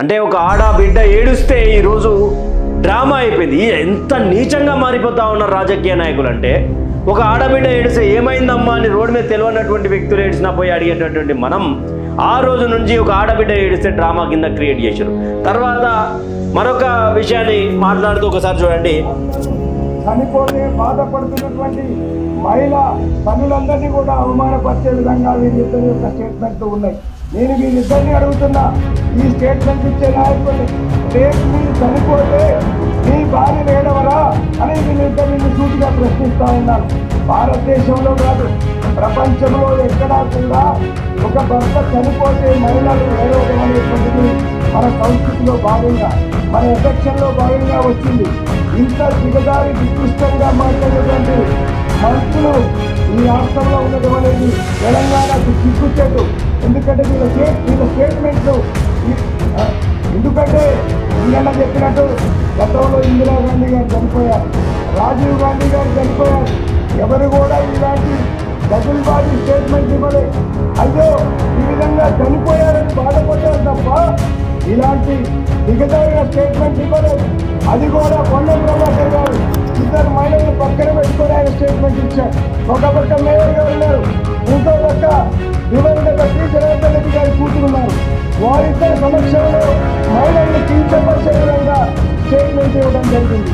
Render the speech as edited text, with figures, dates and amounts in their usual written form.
అంటే ఒక ఆడ బిడ్డ ఏడుస్తే ఈరోజు డ్రామా అయిపోయింది. ఎంత నీచంగా మారిపోతా ఉన్నారు రాజకీయ నాయకులు అంటే, ఒక ఆడబిడ్డ ఏడిస్తే ఏమైందమ్మా అని రోడ్డు మీద తెలియనటువంటి వ్యక్తులు ఏడిసినా పోయి అడిగేటటువంటి మనం ఆ రోజు నుంచి ఒక ఆడబిడ్డ ఏడిస్తే డ్రామా కింద క్రియేట్ చేశారు. తర్వాత మరొక విషయాన్ని మాట్లాడుతూ ఒకసారి చూడండి. చనిపోతే బాధపడుతున్నటువంటి మహిళా పనులందరినీ కూడా అవమానపరిచే విధంగా వీళ్ళిద్దరి యొక్క స్టేట్మెంట్లు ఉన్నాయి. నేను వీళ్ళిద్దరిని అడుగుతున్నా, ఈ స్టేట్మెంట్ ఇచ్చే నాయకులు రేపు మీరు చనిపోతే మీ భార్య లేడవరా అని వీళ్ళిద్దరిని సూటిగా ప్రశ్నిస్తా ఉన్నాను. భారతదేశంలో కాదు, ప్రపంచంలో ఎక్కడా కూడా ఒక భర్త చనిపోతే మహిళలు ఏడవడం అనేటువంటిది మన సంస్కృతిలో భాగంగా, మన ఎఫెక్షన్లో భాగంగా వచ్చింది. ఇంత దిగదారి నికృష్టంగా మాట్లాడేటువంటి మంత్రులు ఈ రాష్ట్రంలో ఉండడం అనేది తెలంగాణకు సిగ్గుచేటు. ఎందుకంటే వీళ్ళ స్టేట్మెంట్లు, ఎందుకంటే నిన్న చెప్పినట్టు గతంలో ఇందిరాగాంధీ గారు చనిపోయారు, రాజీవ్ గాంధీ గారు చనిపోయారు. ఎవరు కూడా ఇలాంటి డబుల్ బాడీ స్టేట్మెంట్ ఇవ్వలేదు. అయ్యో ఈ విధంగా చనిపోయారని బాధపడ్డారు తప్ప ఇలాంటి దిగజారిన స్టేట్మెంట్ ఇవ్వలేదు. అది కూడా పొన్నం ప్రభాకర్ గారు ఇద్దరు మహిళలు పక్కన పెట్టుకొని ఆయన స్టేట్మెంట్ ఇచ్చారు. ఒక పక్క మేయర్ గారు ఉన్నారు, ఇంకో పక్క దివంగత శ్రీ జనార్దన్ రెడ్డి గారి కూతురున్నారు. వారిద్దరి సమక్షంలో మహిళల్ని కించపరిచే విధంగా స్టేట్మెంట్ ఇవ్వడం జరిగింది.